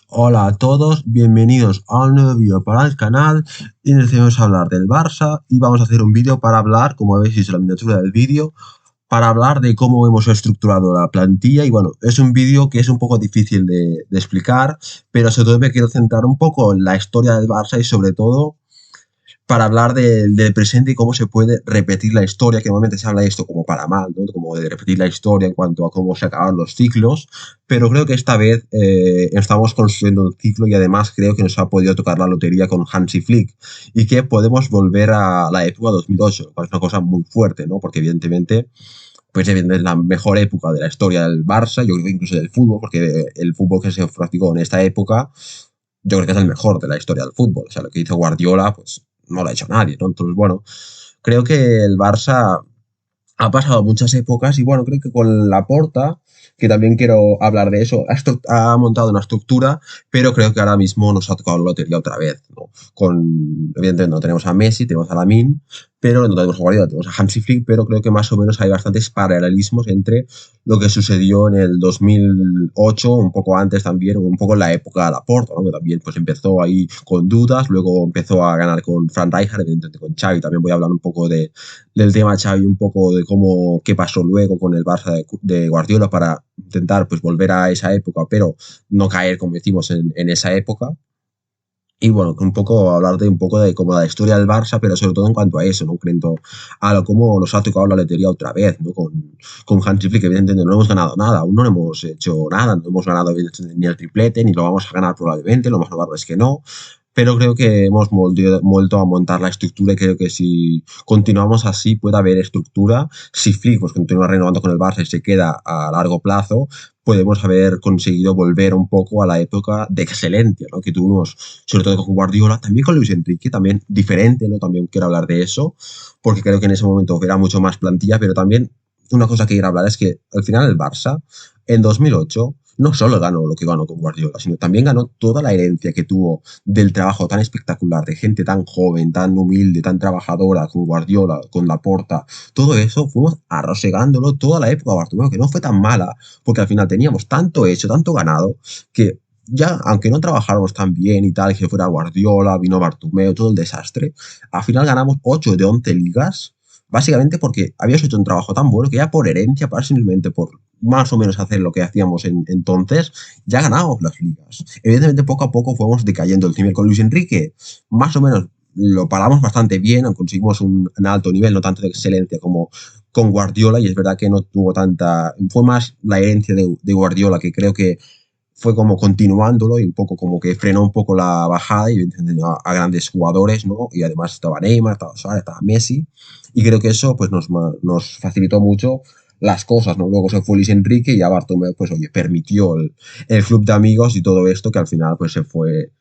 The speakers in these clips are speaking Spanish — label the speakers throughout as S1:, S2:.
S1: Hola a todos, bienvenidos a un nuevo vídeo para el canal y decidimos hablar del Barça y vamos a hacer un vídeo para hablar, como habéis visto en la miniatura del vídeo, para hablar de cómo hemos estructurado la plantilla y bueno, es un vídeo que es un poco difícil de explicar, pero sobre todo me quiero centrar un poco en la historia del Barça y sobre todo para hablar del presente y cómo se puede repetir la historia, que normalmente se habla de esto como para mal, ¿no? Como de repetir la historia en cuanto a cómo se acaban los ciclos, pero creo que esta vez estamos construyendo un ciclo y además creo que nos ha podido tocar la lotería con Hansi Flick y que podemos volver a la época 2008, que es una cosa muy fuerte, ¿no? Porque evidentemente pues evidentemente es la mejor época de la historia del Barça, yo creo que incluso del fútbol, porque el fútbol que se practicó en esta época yo creo que es el mejor de la historia del fútbol. O sea, lo que hizo Guardiola, pues no lo ha hecho nadie, ¿no? Entonces, bueno, creo que el Barça ha pasado muchas épocas y bueno, creo que con Laporta, que también quiero hablar de eso, ha montado una estructura, pero creo que ahora mismo nos ha tocado la lotería otra vez, ¿no? Evidentemente no tenemos a Messi, tenemos a Lamine, pero no tenemos a Guardiola, tenemos a Hansi Flick, pero creo que más o menos hay bastantes paralelismos entre lo que sucedió en el 2008, un poco antes también, un poco en la época de Laporta, ¿no? Que también pues empezó ahí con dudas, luego empezó a ganar con Frank Rijkaard, evidentemente con Xavi, también voy a hablar un poco del tema Xavi, un poco de cómo qué pasó luego con el Barça de Guardiola para intentar pues volver a esa época, pero no caer como decimos en esa época. Y bueno, un poco hablar de un poco de como la historia del Barça, pero sobre todo en cuanto a eso, ¿no? Creo a lo cómo nos ha tocado la lotería otra vez, ¿no? Con Hansi Flick, evidentemente no hemos ganado nada, aún no hemos hecho nada, no hemos ganado ni el triplete, ni lo vamos a ganar probablemente, lo más probable es que no, pero creo que hemos vuelto a montar la estructura y creo que si continuamos así puede haber estructura. Si Flick pues, continúa renovando con el Barça y se queda a largo plazo, podemos haber conseguido volver un poco a la época de excelencia, ¿no? Que tuvimos, sobre todo con Guardiola, también con Luis Enrique, también diferente, ¿no? También quiero hablar de eso, porque creo que en ese momento era mucho más plantilla, pero también una cosa que quiero hablar es que al final el Barça, en 2008, no solo ganó lo que ganó con Guardiola, sino también ganó toda la herencia que tuvo del trabajo tan espectacular, de gente tan joven, tan humilde, tan trabajadora, con Guardiola, con Laporta, todo eso fuimos arrosegándolo toda la época de Bartomeu, que no fue tan mala, porque al final teníamos tanto hecho, tanto ganado, que ya, aunque no trabajáramos tan bien y tal, que fuera Guardiola, vino Bartomeu, todo el desastre, al final ganamos 8 de 11 ligas, básicamente porque habíamos hecho un trabajo tan bueno que ya por herencia, para simplemente por más o menos hacer lo que hacíamos entonces, ya ganábamos las ligas. Evidentemente, poco a poco fuimos decayendo el nivel con Luis Enrique, más o menos lo paramos bastante bien, conseguimos un alto nivel, no tanto de excelencia como con Guardiola, y es verdad que no tuvo tanta, fue más la herencia de Guardiola, que creo que fue como continuándolo y un poco como que frenó un poco la bajada y a grandes jugadores, ¿no? Y además estaba Neymar, estaba Suárez, estaba Messi, y creo que eso pues nos facilitó mucho las cosas, ¿no? Luego se fue Luis Enrique y ya Bartomeu, pues oye, permitió el club de amigos y todo esto que al final pues se fue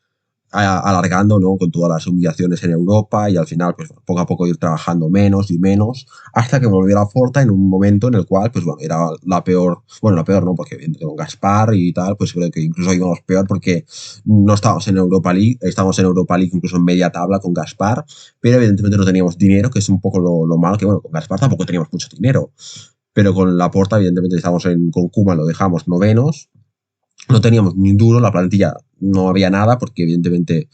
S1: alargando, ¿no? Con todas las humillaciones en Europa y al final, pues poco a poco ir trabajando menos y menos hasta que volvió a Forta en un momento en el cual, pues bueno, era la peor, bueno, la peor no, porque evidentemente con Gaspar y tal, pues creo que incluso íbamos peor porque no estábamos en Europa League, estábamos en Europa League incluso en media tabla con Gaspar, pero evidentemente no teníamos dinero, que es un poco lo malo, que bueno, con Gaspar tampoco teníamos mucho dinero, pero con Laporta, evidentemente, estábamos con Kuma, lo dejamos novenos, no teníamos ni un duro, la plantilla no había nada, porque evidentemente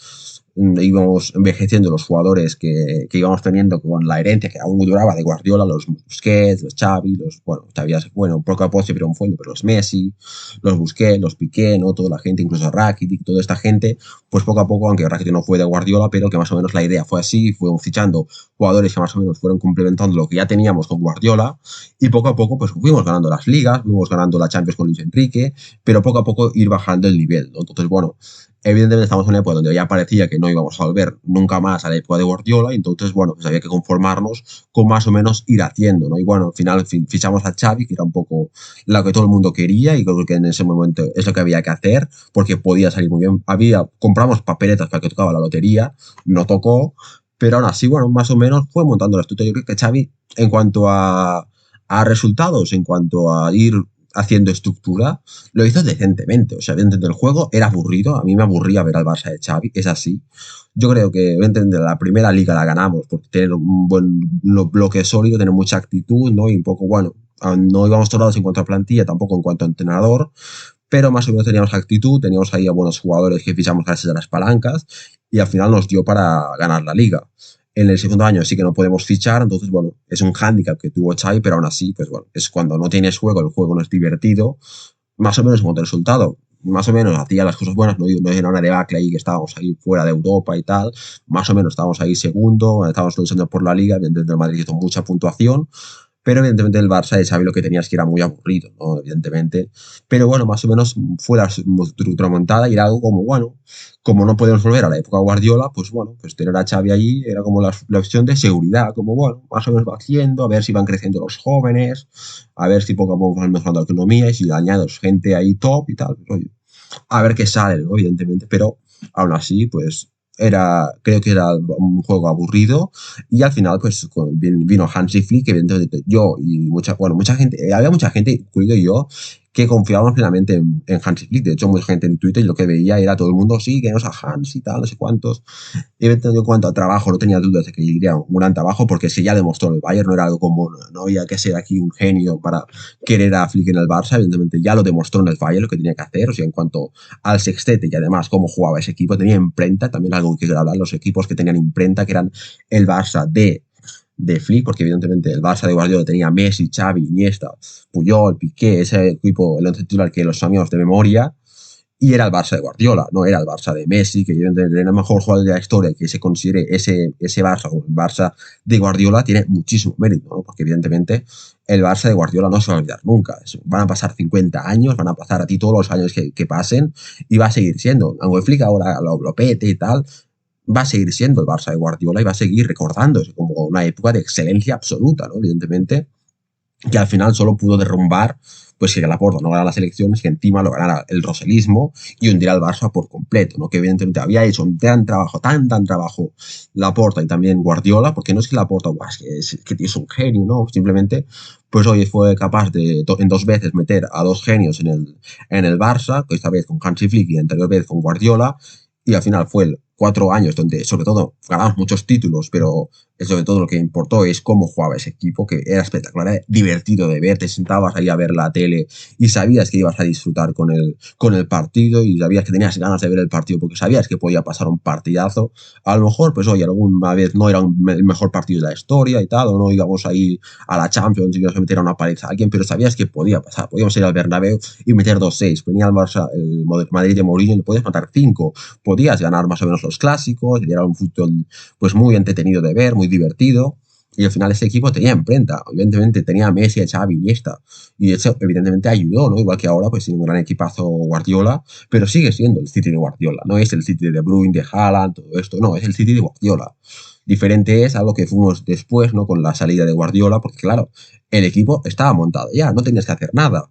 S1: íbamos envejeciendo los jugadores que íbamos teniendo con la herencia que aún duraba de Guardiola, los Busquets, los Xavi, bueno, Xavi, bueno, poco a poco se un fondo, pero los Messi, los Busquets, los Piqué, ¿no? Toda la gente, incluso Rakitic, toda esta gente, pues poco a poco, aunque Rakitic no fue de Guardiola, pero que más o menos la idea fue así, fuimos fichando jugadores que más o menos fueron complementando lo que ya teníamos con Guardiola, y poco a poco pues fuimos ganando las ligas, fuimos ganando la Champions con Luis Enrique, pero poco a poco ir bajando el nivel, ¿no? Entonces, bueno, evidentemente estamos en una época donde ya parecía que no íbamos a volver nunca más a la época de Guardiola, y entonces, bueno, pues había que conformarnos con más o menos ir haciendo, ¿no? Y bueno, al final fichamos a Xavi, que era un poco lo que todo el mundo quería, y creo que en ese momento es lo que había que hacer, porque podía salir muy bien. Compramos papeletas para que tocaba la lotería, no tocó, pero aún así, bueno, más o menos fue montando la estructura. Yo creo que Xavi, en cuanto a resultados, en cuanto a ir haciendo estructura, lo hizo decentemente. O sea, evidentemente el juego era aburrido. A mí me aburría ver al Barça de Xavi, es así. Yo creo que evidentemente la primera liga la ganamos por tener un buen bloque sólido, tener mucha actitud, ¿no? Y un poco, bueno, no íbamos todos en cuanto a plantilla, tampoco en cuanto a entrenador, pero más o menos teníamos actitud, teníamos ahí a buenos jugadores que fichamos gracias a las palancas y al final nos dio para ganar la liga. En el segundo año sí que no podemos fichar, entonces, bueno, es un hándicap que tuvo Xavi, pero aún así, pues bueno, es cuando no tienes juego, el juego no es divertido, más o menos en cuanto al resultado. Más o menos hacía las cosas buenas, no era una debacle ahí que estábamos ahí fuera de Europa y tal, más o menos estábamos ahí segundo, estábamos luchando por la liga, evidentemente el Madrid hizo mucha puntuación, pero evidentemente el Barça de Xavi lo que tenía es que era muy aburrido, ¿no? Evidentemente. Pero bueno, más o menos fue la estructura montada y era algo como, bueno, como no podemos volver a la época Guardiola, pues bueno, pues tener a Xavi allí era como la opción de seguridad, como bueno, más o menos va haciendo, a ver si van creciendo los jóvenes, a ver si poco a poco van mejorando la economía y si añades gente ahí top y tal, pues, oye, a ver qué sale, ¿no? Evidentemente, pero aún así, pues creo que era un juego aburrido y al final pues vino Hansi Flick, que evidentemente yo y mucha gente, había mucha gente, incluido yo, que confiábamos plenamente en Hansi Flick. De hecho, mucha gente en Twitter, lo que veía era todo el mundo, sí, que no a Hans y tal, no sé cuántos. Y evidentemente, en cuanto a trabajo, no tenía dudas de que iría un gran trabajo, porque si ya demostró en el Bayern, no era algo como, no había que ser aquí un genio para querer a Flick en el Barça, evidentemente ya lo demostró en el Bayern lo que tenía que hacer, o sea, en cuanto al sextete y además cómo jugaba ese equipo, tenía imprenta, también algo que quiero hablar, los equipos que tenían imprenta, que eran el Barça de Flick, porque evidentemente el Barça de Guardiola tenía Messi, Xavi, Iniesta, Puyol, Piqué, ese equipo, el once titular que los amigos de memoria, y era el Barça de Guardiola, no era el Barça de Messi, que evidentemente era el mejor jugador de la historia, que se considere ese Barça como el Barça de Guardiola, tiene muchísimo mérito, ¿no? Porque evidentemente el Barça de Guardiola no se va a olvidar nunca. Van a pasar 50 años, van a pasar a ti todos los años que pasen, y va a seguir siendo, aunque Flick ahora lo pete y tal, va a seguir siendo el Barça de Guardiola y va a seguir recordándose como una época de excelencia absoluta, ¿no? Evidentemente, que al final solo pudo derrumbar pues que Laporta no ganara las elecciones, que encima lo ganara el roselismo y hundir al Barça por completo, ¿no? Que evidentemente había hecho un tan trabajo Laporta y también Guardiola, porque no es que Laporta que es un genio, ¿no? Simplemente, pues hoy fue capaz de en 2 veces meter a 2 genios en el Barça, esta vez con Hansi Flick y la anterior vez con Guardiola, y al final fue 4 años donde sobre todo ganamos muchos títulos, pero sobre todo lo que importó es cómo jugaba ese equipo, que era espectacular, era divertido de ver, te sentabas ahí a ver la tele y sabías que ibas a disfrutar con el partido y sabías que tenías ganas de ver el partido porque sabías que podía pasar un partidazo. A lo mejor, pues oye, alguna vez no era el mejor partido de la historia y tal, o no íbamos a ir a la Champions y íbamos a meter a una paliza a alguien, pero sabías que podía pasar, podíamos ir al Bernabéu y meter 2-6, venía el Barça, el Madrid de Mourinho y le podías matar 5, podías ganar más o menos los clásicos, y era un fútbol pues muy entretenido de ver, muy divertido, y al final ese equipo tenía imprenta, evidentemente tenía a Messi, a Xavi, Iniesta, y eso evidentemente ayudó, ¿no? Igual que ahora pues tiene un gran equipazo Guardiola, pero sigue siendo el City de Guardiola, no es el City de De Bruyne, de Haaland, todo esto, no, es el City de Guardiola. Diferente es a lo que fuimos después, ¿no? Con la salida de Guardiola, porque claro, el equipo estaba montado ya, no tenías que hacer nada.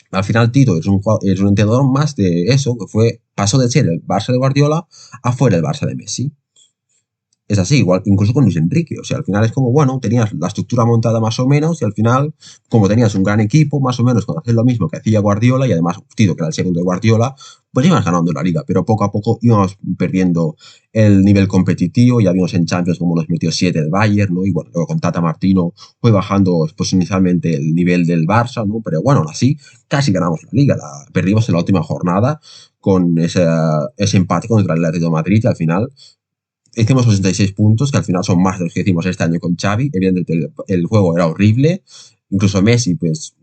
S1: Al final Tito es un entrenador más de eso, que pasó de ser el Barça de Guardiola a fuera el Barça de Messi. Es así, igual, incluso con Luis Enrique. O sea, al final es como, bueno, tenías la estructura montada más o menos y al final, como tenías un gran equipo, más o menos con hacer lo mismo que hacía Guardiola y además Tito, que era el segundo de Guardiola, pues ibas ganando la liga, pero poco a poco íbamos perdiendo el nivel competitivo. Ya vimos en Champions como nos metió 7 el Bayern, ¿no? Y bueno, luego con Tata Martino fue bajando pues inicialmente el nivel del Barça, ¿no? Pero bueno, aún así casi ganamos la liga. Perdimos en la última jornada con ese empate contra el Atlético de Madrid y al final hicimos 66 puntos, que al final son más de los que hicimos este año con Xavi. Evidentemente el juego era horrible. Incluso Messi, pues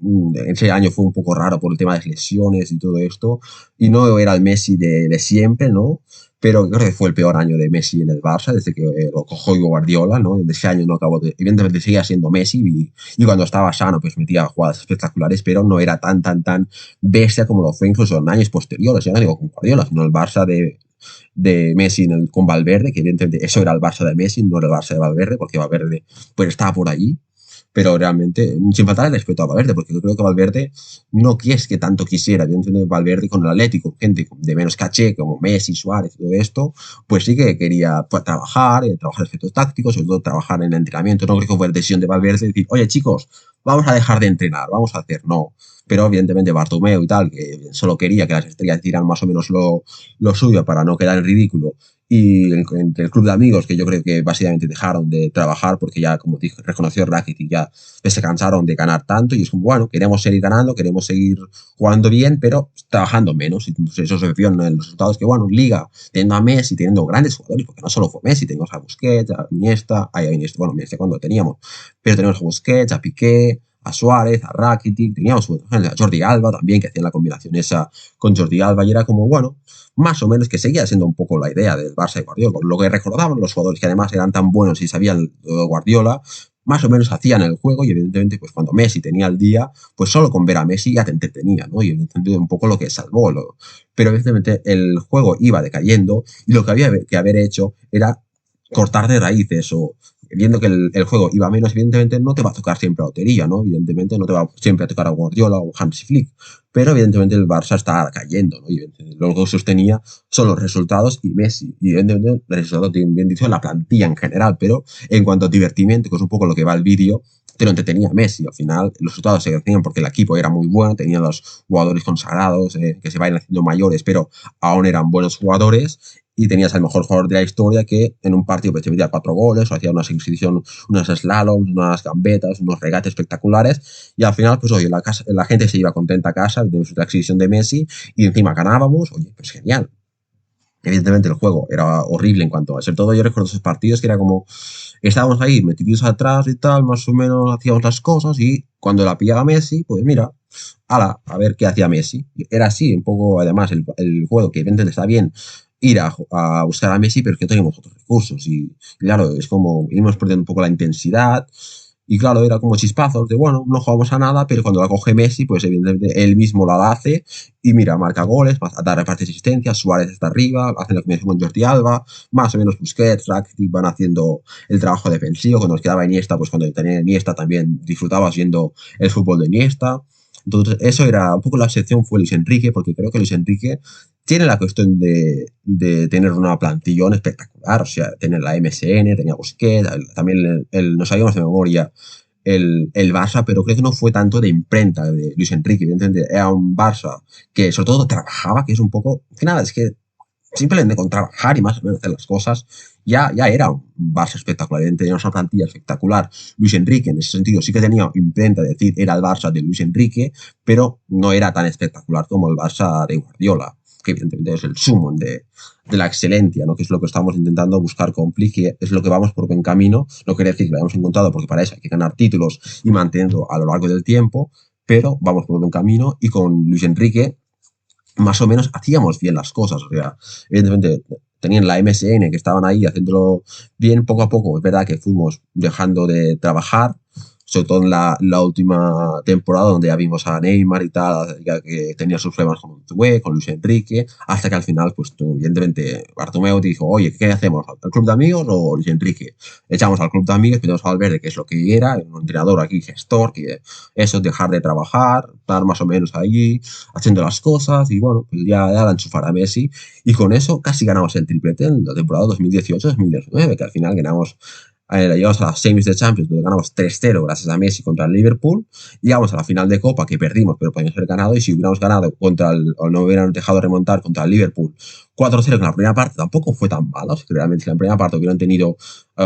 S1: ese año fue un poco raro por el tema de lesiones y todo esto. Y no era el Messi de siempre, ¿no? Pero creo que fue el peor año de Messi en el Barça, desde que lo cogió Guardiola, ¿no? De ese año no acabó evidentemente seguía siendo Messi y cuando estaba sano pues metía jugadas espectaculares, pero no era tan bestia como lo fue incluso en años posteriores. Ya no digo con Guardiola, sino el Barça de Messi con Valverde, que evidentemente eso era el Barça de Messi, no era el Barça de Valverde, porque Valverde pues estaba por allí, pero realmente, sin faltar el respeto a Valverde, porque yo creo que Valverde no es que tanto quisiera, evidentemente Valverde con el Atlético, gente de menos caché, como Messi, Suárez y todo esto, pues sí que quería pues, trabajar aspectos tácticos, sobre todo trabajar en el entrenamiento. No creo que fue decisión de Valverde decir, oye chicos, vamos a dejar de entrenar, vamos a hacer, no. pero evidentemente Bartomeu y tal, que solo quería que las estrellas hicieran más o menos lo suyo para no quedar en ridículo, y entre el club de amigos, que yo creo que básicamente dejaron de trabajar porque ya, como dije, reconoció Rakitic, ya se cansaron de ganar tanto y es como, bueno, queremos seguir ganando, queremos seguir jugando bien, pero trabajando menos. Entonces eso se vio en los resultados que, bueno, Liga, teniendo a Messi, teniendo grandes jugadores, porque no solo fue Messi, teníamos a Busquets, a Iniesta, a Iniesta, bueno, Iniesta cuando teníamos, pero teníamos a Busquets, a Piqué, a Suárez, a Rakitic, teníamos a Jordi Alba también, que hacían la combinación esa con Jordi Alba, y era como, bueno, más o menos que seguía siendo un poco la idea del Barça de Guardiola, con lo que recordaban los jugadores que además eran tan buenos y sabían Guardiola, más o menos hacían el juego, y evidentemente pues cuando Messi tenía el día, pues solo con ver a Messi ya te entretenía, ¿no? Y evidentemente un poco lo que salvó, pero evidentemente el juego iba decayendo y lo que había que haber hecho era cortar de raíces o viendo que el juego iba menos, evidentemente no te va a tocar siempre a lotería, ¿no? Evidentemente no te va siempre a tocar a Guardiola o Hansi Flick, pero evidentemente el Barça está cayendo, ¿no? Y lo que sostenía son los resultados y Messi, y evidentemente el resultado, bien dicho, la plantilla en general, pero en cuanto a divertimiento, que es un poco lo que va el vídeo, te lo entretenía Messi. Al final los resultados se hacían porque el equipo era muy bueno, tenía los jugadores consagrados, que se vayan haciendo mayores, pero aún eran buenos jugadores, y tenías al mejor jugador de la historia que en un partido pues, te metía 4 goles, o hacía una exhibición, unos slaloms, unas gambetas, unos regates espectaculares, y al final, pues oye, la gente se iba contenta a casa de la exhibición de Messi, y encima ganábamos, oye, pues genial. Evidentemente el juego era horrible en cuanto a ser todo. Yo recuerdo esos partidos que era como, estábamos ahí metidos atrás y tal, más o menos hacíamos las cosas, y cuando la pillaba Messi, pues mira, ala, a ver qué hacía Messi. Era así, un poco, además, el juego, que evidentemente está bien ir a buscar a Messi, pero es que teníamos otros recursos. Y claro, es como íbamos perdiendo un poco la intensidad. Y claro, era como chispazos de, bueno, no jugamos a nada, pero cuando la coge Messi, pues evidentemente él mismo la hace y mira, marca goles, da reparte asistencias, Suárez está arriba, hacen la combinación con Jordi Alba, más o menos Busquets, Rakitic van haciendo el trabajo defensivo. Cuando nos quedaba Iniesta, pues cuando tenía Iniesta también disfrutabas viendo el fútbol de Iniesta. Entonces, eso era un poco la excepción, fue Luis Enrique, porque creo que Luis Enrique tiene la cuestión de tener una plantillón espectacular, o sea, tener la MSN, tenía Busquets, también no sabíamos de memoria el Barça, pero creo que no fue tanto de imprenta de Luis Enrique, evidentemente era un Barça que sobre todo trabajaba, que es un poco, que nada, es que simplemente con trabajar y más o menos hacer las cosas, ya era un Barça espectacular, tenía una plantilla espectacular. Luis Enrique, en ese sentido, sí que tenía imprenta, de decir, era el Barça de Luis Enrique, pero no era tan espectacular como el Barça de Guardiola, que evidentemente es el sumo de la excelencia, ¿no? Que es lo que estamos intentando buscar con Flick, que es lo que vamos por buen camino. No quiere decir que lo hayamos encontrado, porque para eso hay que ganar títulos y mantenerlo a lo largo del tiempo, pero vamos por buen camino, y con Luis Enrique más o menos hacíamos bien las cosas. O sea, evidentemente tenían la MSN que estaban ahí haciéndolo bien poco a poco. Es verdad que fuimos dejando de trabajar, sobre todo en la última temporada, donde ya vimos a Neymar y tal, ya que tenía sus problemas con Zue, con Luis Enrique, hasta que al final, pues evidentemente, Bartomeu dijo, oye, ¿qué hacemos? ¿Al club de amigos o Luis Enrique? Echamos al club de amigos, pedimos a Valverde, que es lo que era, un entrenador aquí, gestor, que eso es dejar de trabajar, estar más o menos allí, haciendo las cosas, y bueno, pues ya la enchufar a Messi, y con eso casi ganamos el triplete en la temporada 2018-2019, que al final ganamos, llegamos a las semis de Champions, donde ganamos 3-0 gracias a Messi contra el Liverpool. Llegamos a la final de Copa, que perdimos, pero podíamos haber ganado, y si hubiéramos ganado o no hubieran dejado remontar contra el Liverpool 4-0, que en la primera parte tampoco fue tan malo. Si realmente si en la primera parte hubieran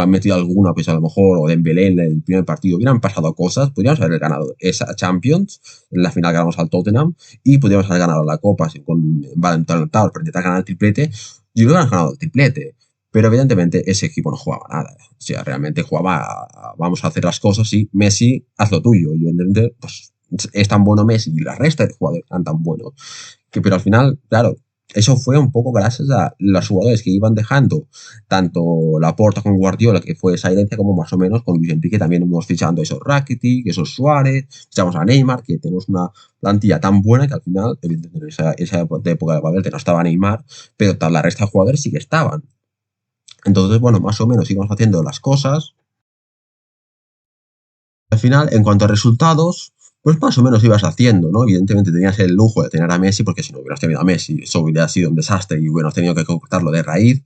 S1: metido alguna, pues a lo mejor, o Dembélé en el primer partido, hubieran pasado cosas, podríamos haber ganado esa Champions. En la final ganamos al Tottenham, y podríamos haber ganado la Copa con Valentino, pero intentar ganar el triplete, y hubieran ganado el triplete. Pero evidentemente ese equipo no jugaba nada. O sea, realmente jugaba vamos a hacer las cosas, y Messi, haz lo tuyo. Y evidentemente, pues es tan bueno Messi y la resta de jugadores eran tan buenos. Pero al final, claro, eso fue un poco gracias a los jugadores que iban dejando, tanto Laporta con Guardiola, que fue esa herencia, como más o menos con Luis Enrique también hemos fichando esos Rakitic, esos Suárez, fichamos a Neymar, que tenemos una plantilla tan buena que al final, evidentemente en esa época de Valverde no estaba Neymar, pero tal, la resta de jugadores sí que estaban. Entonces, bueno, más o menos íbamos haciendo las cosas. Al final, en cuanto a resultados, pues más o menos ibas haciendo, ¿no? Evidentemente tenías el lujo de tener a Messi, porque si no hubieras tenido a Messi, eso hubiera sido un desastre y hubieras tenido que cortarlo de raíz.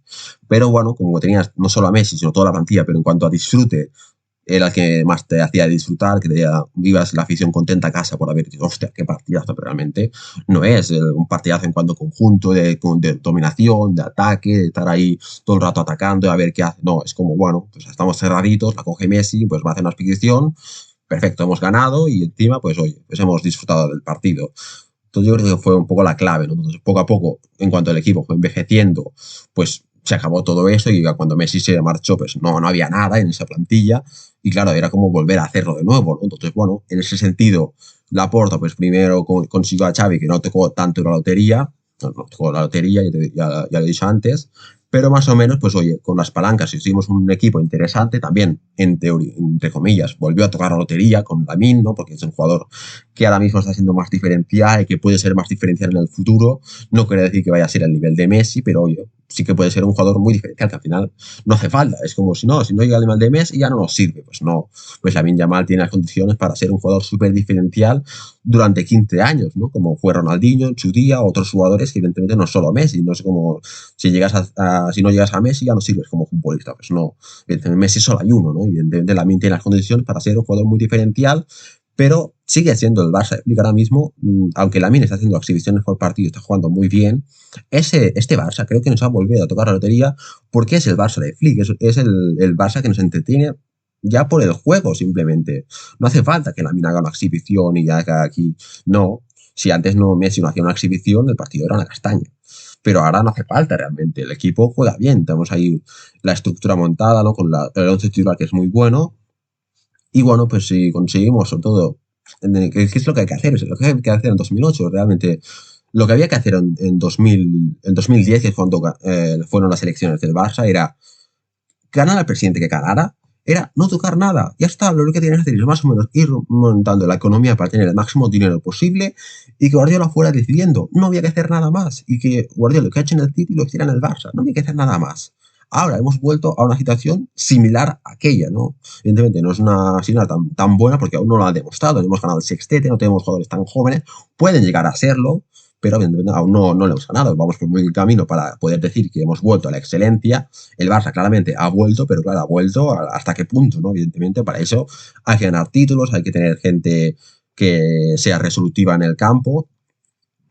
S1: Pero bueno, como tenías no solo a Messi, sino toda la plantilla, pero en cuanto a disfrute, era el que más te hacía disfrutar, que ibas la afición contenta a casa por haber dicho, hostia, qué partidazo, pero realmente no es un partidazo en cuanto conjunto de dominación, de ataque, de estar ahí todo el rato atacando y a ver qué hace. No, es como, bueno, pues estamos cerraditos, la coge Messi, pues va a hacer una expedición, perfecto, hemos ganado y encima, pues oye, pues hemos disfrutado del partido. Entonces yo creo que fue un poco la clave, ¿no? Entonces poco a poco, en cuanto el equipo fue envejeciendo, pues se acabó todo eso y cuando Messi se marchó, pues no había nada en esa plantilla y claro, era como volver a hacerlo de nuevo, ¿no? Entonces, bueno, en ese sentido, Laporta, pues primero consiguió a Xavi, que no tocó tanto la lotería, no tocó la lotería, ya lo he dicho antes, pero más o menos, pues oye, con las palancas hicimos un equipo interesante, también, en teoría, entre comillas, volvió a tocar la lotería con Lamine, ¿no? Porque es un jugador que ahora mismo está siendo más diferencial y que puede ser más diferencial en el futuro. No quiere decir que vaya a ser el nivel de Messi, pero oye, sí que puede ser un jugador muy diferencial, que al final no hace falta. Es como si no llega al nivel de Messi ya no nos sirve. Pues no, pues Lamine Yamal tiene las condiciones para ser un jugador súper diferencial durante 15 años, ¿no? Como fue Ronaldinho en su día, otros jugadores que evidentemente no solo Messi, no es como si no llegas a Messi ya no sirves como futbolista, pues no, evidentemente Messi solo hay uno, ¿no? Evidentemente Lamine tiene las condiciones para ser un jugador muy diferencial, pero sigue siendo el Barça de Flick ahora mismo, aunque Lamine está haciendo exhibiciones por partido, está jugando muy bien. Este Barça creo que nos ha volvido a tocar la lotería porque es el Barça de Flick, es el Barça que nos entretiene ya por el juego simplemente. No hace falta que Lamine haga una exhibición y haga aquí. No, si antes no Messi no hacía una exhibición, el partido era una castaña. Pero ahora no hace falta realmente. El equipo juega bien. Tenemos ahí la estructura montada, ¿no? Con el 11 titular que es muy bueno. Y bueno, pues si conseguimos, sobre todo, ¿qué es lo que hay que hacer? Es lo que hay que hacer en 2008, realmente. Lo que había que hacer en 2010, que es cuando fueron las elecciones del Barça, era ganar al presidente que ganara, era no tocar nada. Ya está, lo que tienes que hacer es más o menos ir montando la economía para tener el máximo dinero posible y que Guardiola fuera decidiendo. No había que hacer nada más. Y que Guardiola lo que ha hecho en el City lo hiciera en el Barça. No había que hacer nada más. Ahora hemos vuelto a una situación similar a aquella, ¿no? Evidentemente no es una señal tan buena porque aún no lo ha demostrado. Hemos ganado el sextete, no tenemos jugadores tan jóvenes. Pueden llegar a serlo, pero evidentemente aún no lo hemos ganado. Vamos por muy buen camino para poder decir que hemos vuelto a la excelencia. El Barça claramente ha vuelto, pero claro, ha vuelto hasta qué punto, ¿no? Evidentemente, para eso hay que ganar títulos, hay que tener gente que sea resolutiva en el campo.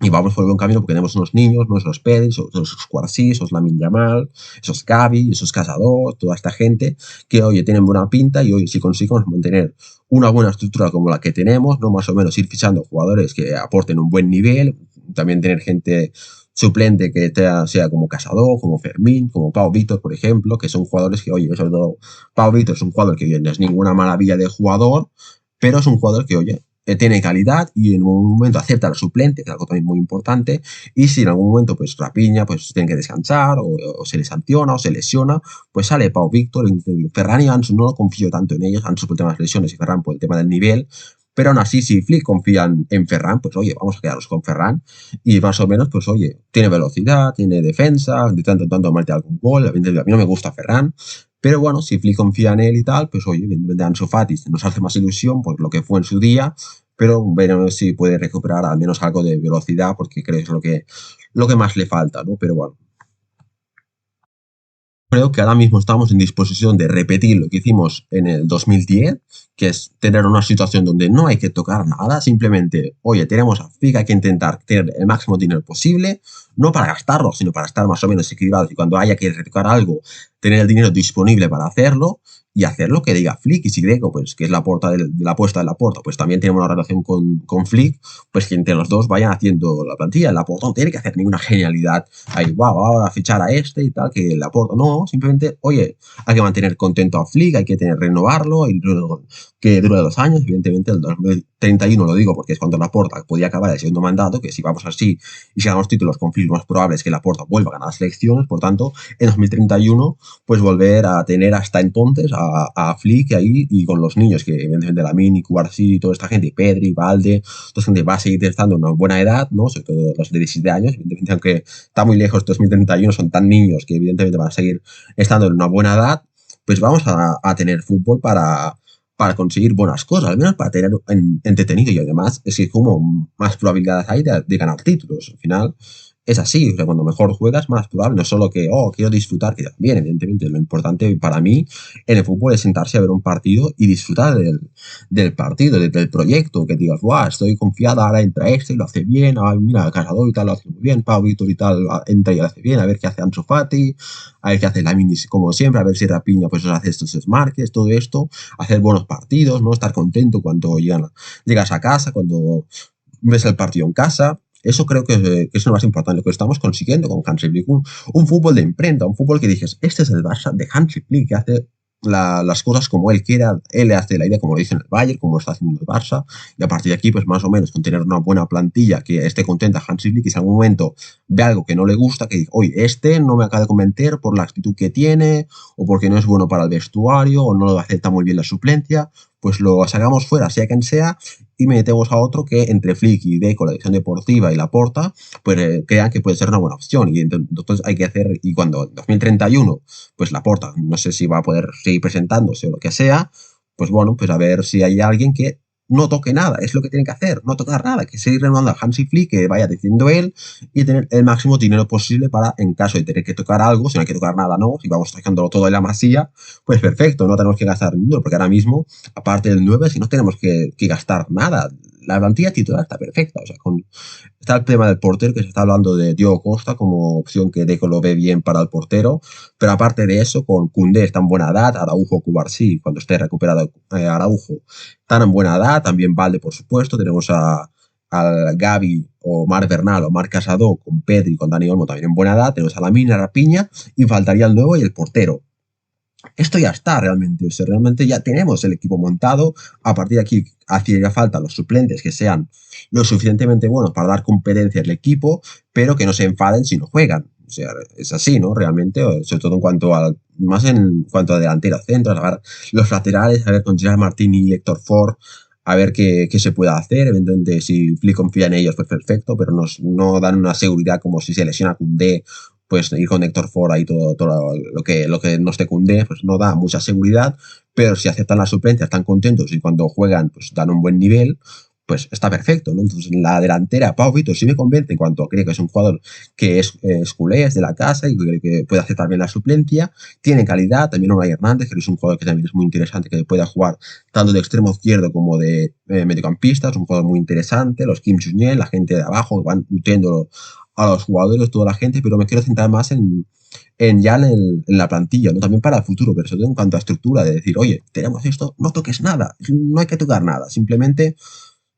S1: Y vamos por un camino porque tenemos unos niños, ¿no? Esos Pedri, esos Cuarsí, esos Lamine Yamal, esos Gavi, esos Casador, toda esta gente que, oye, tienen buena pinta y, oye, si conseguimos mantener una buena estructura como la que tenemos, ¿no? Más o menos ir fichando jugadores que aporten un buen nivel, también tener gente suplente que sea como Casador, como Fermín, como Pau Víctor, por ejemplo, que son jugadores que, oye, sobre todo Pau Víctor es un jugador que no es ninguna maravilla de jugador, pero es un jugador que, oye, tiene calidad y en un momento acepta al suplente, que es algo también muy importante, y si en algún momento pues Rapiña pues tiene que descansar o se le sanciona o se lesiona, pues sale Pau Víctor, Ferran y Ansu no lo confío tanto en ellos, Ansu por el tema de las lesiones y Ferran por el tema del nivel, pero aún así si Flick confían en Ferran, pues oye, vamos a quedarnos con Ferran y más o menos pues oye, tiene velocidad, tiene defensa, de tanto en tanto mete algún gol, a mí no me gusta Ferran, pero bueno, si Flick confía en él y tal, pues oye, evidentemente Ansu Fati nos hace más ilusión por lo que fue en su día, pero veremos si puede recuperar al menos algo de velocidad, porque creo que es lo que más le falta, ¿no? Pero bueno, creo que ahora mismo estamos en disposición de repetir lo que hicimos en el 2010, que es tener una situación donde no hay que tocar nada, simplemente, oye, tenemos a FIG, hay que intentar tener el máximo dinero posible, no para gastarlo, sino para estar más o menos equilibrados y cuando haya que retocar algo, tener el dinero disponible para hacerlo y hacer lo que diga Flick. Y si Greco, pues, que es la, porta de la apuesta de la porta, pues también tiene una relación con Flick, pues que entre los dos vayan haciendo la plantilla. La porta no tiene que hacer ninguna genialidad ahí, wow, vamos a fichar a este y tal, que la porta no, simplemente, oye, hay que mantener contento a Flick, hay que renovarlo, y que dure 2 años, evidentemente el 2031 lo digo porque es cuando Laporta podía acabar el segundo mandato, que si vamos así y si ganamos títulos con Flick, lo más probable es que Laporta vuelva a ganar las elecciones, por tanto, en 2031, pues volver a tener hasta entonces a Flick ahí y con los niños, que evidentemente Lamine, Cubarsí, toda esta gente, Pedri, Valde, toda esta gente va a seguir estando en una buena edad, ¿no? Sobre todo los de 17 años, evidentemente, aunque está muy lejos 2031, son tan niños que evidentemente van a seguir estando en una buena edad, pues vamos a tener fútbol para conseguir buenas cosas, al menos para tener entretenido y además es que como más probabilidades hay de ganar títulos. Al final, es así, o sea, cuando mejor juegas, más probable, no es solo que, oh, quiero disfrutar, que también, evidentemente, lo importante para mí en el fútbol es sentarse a ver un partido y disfrutar del partido, del proyecto, que digas, guau, estoy confiada, ahora entra este y lo hace bien, ah, mira, Casado y tal lo hace muy bien, Pau Víctor y tal entra y lo hace bien, a ver qué hace Ansu Fati, a ver qué hace Lamine como siempre, a ver si Rapiña pues hace estos desmarques, todo esto, hacer buenos partidos, ¿no? Estar contento cuando llegas a casa, cuando ves el partido en casa. Eso creo que es lo más importante, lo que estamos consiguiendo con Hansi Flick. Un fútbol de imprenta, un fútbol que dices, este es el Barça de Hansi Flick, que hace las cosas como él quiera, él le hace la idea como lo dice en el Bayern, como lo está haciendo el Barça, y a partir de aquí, pues más o menos, con tener una buena plantilla que esté contenta Hansi Flick, y si en algún momento ve algo que no le gusta, que diga, oye, este no me acaba de convencer por la actitud que tiene, o porque no es bueno para el vestuario, o no lo acepta muy bien la suplencia, pues lo sacamos fuera, sea quien sea, y metemos a otro que entre Flick y Deco, la dirección deportiva y Laporta, pues crean que puede ser una buena opción. Y entonces hay que hacer, y cuando en 2031, pues Laporta, no sé si va a poder seguir presentándose o lo que sea, pues bueno, pues a ver si hay alguien que no toque nada, es lo que tienen que hacer, no tocar nada, que seguir renovando a Hansi Flick, que vaya diciendo él, y tener el máximo dinero posible para, en caso de tener que tocar algo, si no hay que tocar nada, no, si vamos sacándolo todo de la masilla, pues perfecto, no tenemos que gastar dinero, porque ahora mismo, aparte del 9 si no tenemos que gastar nada, la plantilla titular está perfecta, o sea, está el tema del portero, que se está hablando de Diogo Costa como opción que Deco lo ve bien para el portero, pero aparte de eso, con Koundé está en buena edad, Araujo, Cubarsí, cuando esté recuperado Araujo, están en buena edad, también Valde, por supuesto, tenemos al Gavi o Marc Bernal o Marc Casado con Pedri, con Dani Olmo también en buena edad, tenemos a Lamine, a Rapiña, y faltaría el nuevo y el portero. Esto ya está realmente, o sea, realmente ya tenemos el equipo montado, a partir de aquí hacía falta los suplentes que sean lo suficientemente buenos para dar competencia al equipo, pero que no se enfaden si no juegan. O sea, es así, ¿no? Realmente, sobre todo en cuanto a, más en cuanto a delantero, centro, a ver los laterales, a ver con Gerard Martín y Héctor Ford, a ver qué se puede hacer. Evidentemente, si Flick confía en ellos, pues perfecto, pero no dan una seguridad como si se lesiona Koundé, pues ir con Héctor Ford ahí todo lo que nos te Koundé, pues no da mucha seguridad, pero si aceptan la suplencia, están contentos y cuando juegan, pues dan un buen nivel, pues está perfecto, ¿no? Entonces, en la delantera, Pau Vitor sí me convence en cuanto creo que es un jugador que es culé, es de la casa y que puede aceptar bien la suplencia, tiene calidad, también Unai Hernández, que es un jugador que también es muy interesante, que pueda jugar tanto de extremo izquierdo como de mediocampista, es un jugador muy interesante, los Kim Jong-un, la gente de abajo, que van nutriendo a los jugadores, toda la gente, pero me quiero centrar más en la plantilla, ¿no? También para el futuro, pero sobre todo en cuanto a estructura, de decir, oye, tenemos esto, no toques nada, no hay que tocar nada, simplemente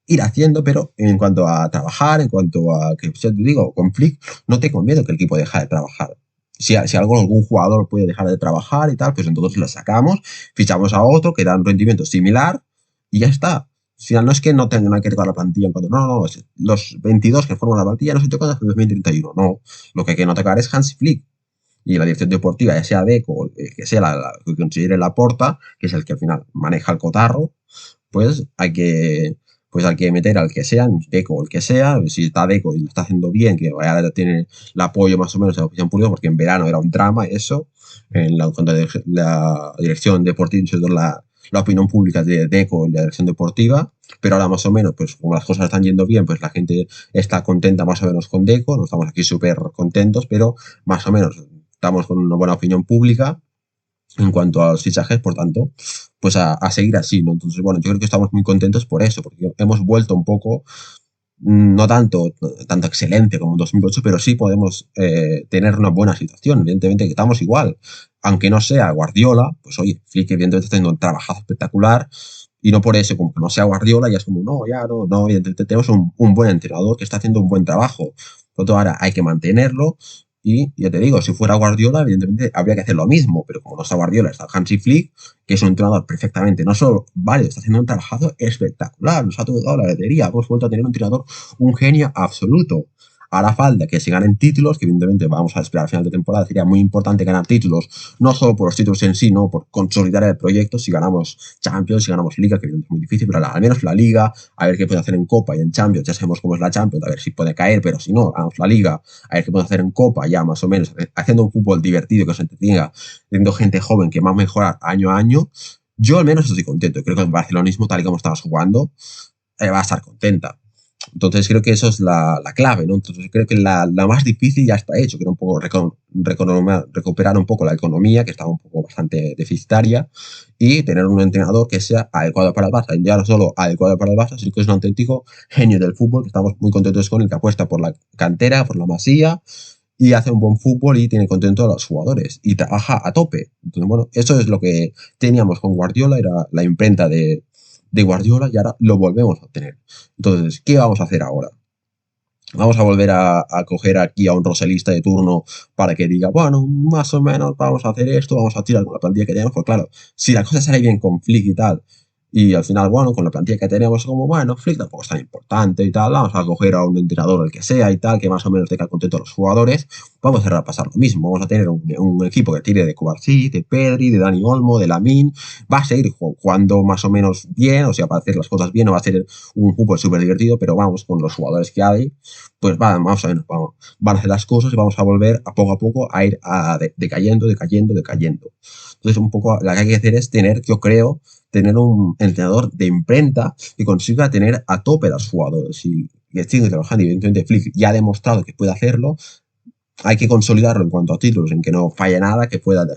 S1: ir haciendo, pero en cuanto a trabajar, en cuanto a que, ya te digo, conflicto, no tengo miedo que el equipo deje de trabajar. Si algún jugador puede dejar de trabajar y tal, pues entonces lo sacamos, fichamos a otro que da un rendimiento similar y ya está. Al final no es que no tengan que tocar la plantilla en cuanto, no, los 22 que forman la plantilla no se tocan hasta el 2031, no. Lo que hay que no tocar es Hansi Flick y la dirección deportiva, ya sea Deco, que sea la que considere Laporta, que es el que al final maneja el cotarro, pues hay que meter al que sea, Deco o el que sea, si está Deco y lo está haciendo bien, que ahora tiene el apoyo más o menos de la opinión pública, porque en verano era un drama eso, cuando la dirección deportiva, la opinión pública de Deco y la dirección deportiva, pero ahora más o menos, pues como las cosas están yendo bien, pues la gente está contenta más o menos con Deco, no estamos aquí súper contentos, pero más o menos estamos con una buena opinión pública en cuanto a los fichajes, por tanto, pues a seguir así, ¿no? Entonces, bueno, yo creo que estamos muy contentos por eso, porque hemos vuelto un poco, no tanto excelente como en 2008, pero sí podemos tener una buena situación. Evidentemente que estamos igual, aunque no sea Guardiola, pues oye, Flick evidentemente está haciendo un trabajo espectacular, y no por eso, como que no sea Guardiola, ya es como, no, ya no, evidentemente tenemos un buen entrenador que está haciendo un buen trabajo. Por lo tanto, ahora hay que mantenerlo, y ya te digo, si fuera Guardiola, evidentemente habría que hacer lo mismo, pero como no está Guardiola, está Hansi Flick, que es un entrenador perfectamente, no solo válido, está haciendo un trabajo espectacular, nos ha tocado la lotería, hemos vuelto a tener un entrenador, un genio absoluto. Hará falta que se ganen títulos, que evidentemente vamos a esperar al final de temporada, sería muy importante ganar títulos, no solo por los títulos en sí, no por consolidar el proyecto, si ganamos Champions, si ganamos Liga, que evidentemente es muy difícil, pero al menos la Liga, a ver qué puede hacer en Copa y en Champions, ya sabemos cómo es la Champions, a ver si puede caer, pero si no, ganamos la Liga, a ver qué puede hacer en Copa, ya más o menos, haciendo un fútbol divertido que se entretenga, teniendo gente joven que va a mejorar año a año. Yo al menos estoy contento, creo que el barcelonismo, tal y como estamos jugando, va a estar contenta. Entonces creo que eso es la clave, ¿no? Entonces creo que la más difícil ya está hecho, que era un poco recuperar un poco la economía, que estaba un poco bastante deficitaria, y tener un entrenador que sea adecuado para el Barça. Y ya no solo adecuado para el Barça, sino que es un auténtico genio del fútbol, que estamos muy contentos con él, que apuesta por la cantera, por la masía, y hace un buen fútbol y tiene contento a los jugadores y trabaja a tope. Entonces, bueno, eso es lo que teníamos con Guardiola, era la imprenta de Guardiola y ahora lo volvemos a tener. Entonces, ¿qué vamos a hacer ahora? Vamos a volver a coger aquí a un roselista de turno para que diga, bueno, más o menos vamos a hacer esto, vamos a tirar con la plantilla que tenemos, pues claro, si la cosa sale bien con Flick y tal, y al final, bueno, con la plantilla que tenemos, como, bueno, Flick tampoco es tan importante y tal, vamos a coger a un entrenador, el que sea y tal, que más o menos tenga contento a los jugadores, vamos a repasar lo mismo, vamos a tener un equipo que tire de Cubarsí, de Pedri, de Dani Olmo, de Lamine, va a seguir jugando más o menos bien, o sea, para hacer las cosas bien, no va a ser un fútbol súper divertido, pero vamos, con los jugadores que hay, pues vamos a ver, van a hacer las cosas y vamos a volver a poco a ir decayendo, decayendo, decayendo. Entonces, un poco lo que hay que hacer es tener, yo creo, tener un entrenador de imprenta que consiga tener a tope a los jugadores y que sigue trabajando. Evidentemente, Flick ya ha demostrado que puede hacerlo. Hay que consolidarlo en cuanto a títulos, en que no falle nada, que pueda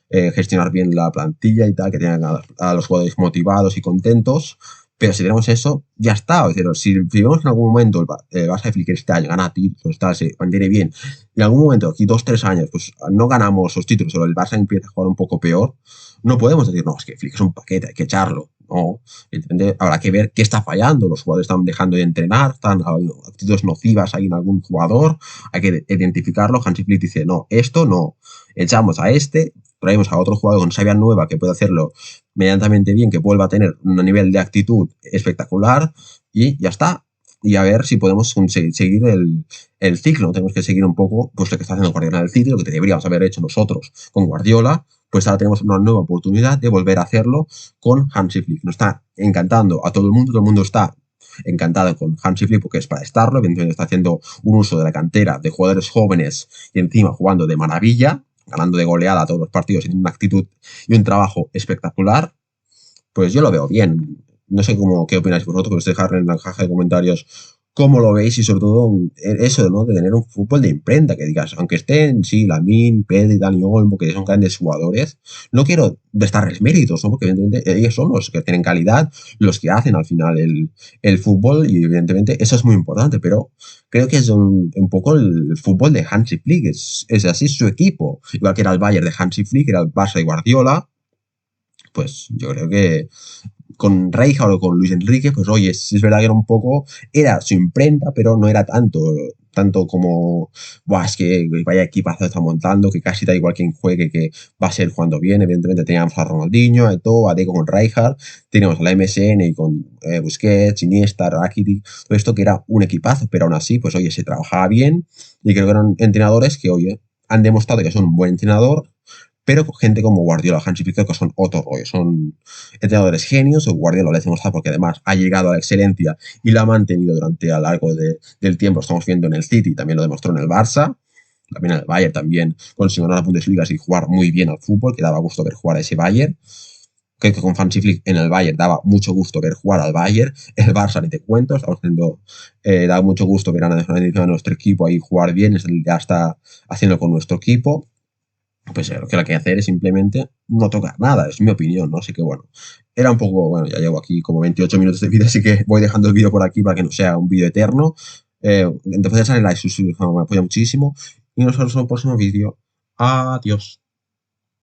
S1: gestionar bien la plantilla y tal, que tengan a los jugadores motivados y contentos. Pero si tenemos eso, ya está. Es decir, si vemos que en algún momento el Barça de Flick este año gana títulos, tal, se mantiene bien, y en algún momento, aquí 2, 3 años, pues no ganamos los títulos, o el Barça empieza a jugar un poco peor, no podemos decir, no, es que Flick es un paquete, hay que echarlo. No, evidentemente habrá que ver qué está fallando. Los jugadores están dejando de entrenar, están habiendo actitudes nocivas ahí en algún jugador, hay que identificarlo. Hansi Flick dice, no, esto no, echamos a este, traemos a otro jugador con savia nueva que puede hacerlo medianamente bien, que vuelva a tener un nivel de actitud espectacular y ya está. Y a ver si podemos seguir el ciclo. Tenemos que seguir un poco pues, lo que está haciendo Guardiola en el City, lo que deberíamos haber hecho nosotros con Guardiola. Pues ahora tenemos una nueva oportunidad de volver a hacerlo con Hansi Flick. Nos está encantando a todo el mundo está encantado con Hansi Flick porque es para estarlo. Evidentemente está haciendo un uso de la cantera de jugadores jóvenes y encima jugando de maravilla, ganando de goleada a todos los partidos, en una actitud y un trabajo espectacular. Pues yo lo veo bien. No sé qué opináis vosotros, que os dejar en la caja de comentarios cómo lo veis y sobre todo eso, ¿no? De tener un fútbol de imprenta, que digas, aunque estén, sí, Lamine, Pedri, Dani Olmo, que son grandes jugadores, no quiero restarles méritos, ¿no? Porque evidentemente ellos son los que tienen calidad, los que hacen al final el fútbol y evidentemente eso es muy importante, pero creo que es un poco el fútbol de Hansi Flick, es así su equipo, igual que era el Bayern de Hansi Flick, era el Barça de Guardiola, pues yo creo que con Rijkaard o con Luis Enrique, pues oye, sí es verdad que era su imprenta, pero no era tanto como, buah, es que vaya equipazo está montando, que casi da igual quien juegue, que va a ser jugando bien. Evidentemente teníamos a Ronaldinho, a Eto'o, a Deco con Rijkaard, teníamos a la MSN y con Busquets, Iniesta, Rakitic, todo esto que era un equipazo, pero aún así, pues oye, se trabajaba bien y creo que eran entrenadores que, oye, han demostrado que son un buen entrenador, pero gente como Guardiola, Hansi Flick, que son otro rollo, son entrenadores genios, o Guardiola lo decimos porque además ha llegado a la excelencia y la ha mantenido durante a lo largo del tiempo, lo estamos viendo en el City, también lo demostró en el Barça, también en el Bayern también consiguió ganar la Bundesliga y jugar muy bien al fútbol, que daba gusto ver jugar a ese Bayern. Creo que con Hansi Flick en el Bayern daba mucho gusto ver jugar al Bayern, el Barça ni te cuento, da mucho gusto ver a nuestro equipo ahí jugar bien, ya está haciendo con nuestro equipo. Pues lo que hay que hacer es simplemente no tocar nada, es mi opinión, ¿no? Así que bueno, era un poco, bueno, ya llevo aquí como 28 minutos de vídeo, así que voy dejando el vídeo por aquí para que no sea un vídeo eterno. Entonces, like, suscribiros, me apoya muchísimo. Y nos vemos en el próximo vídeo. Adiós.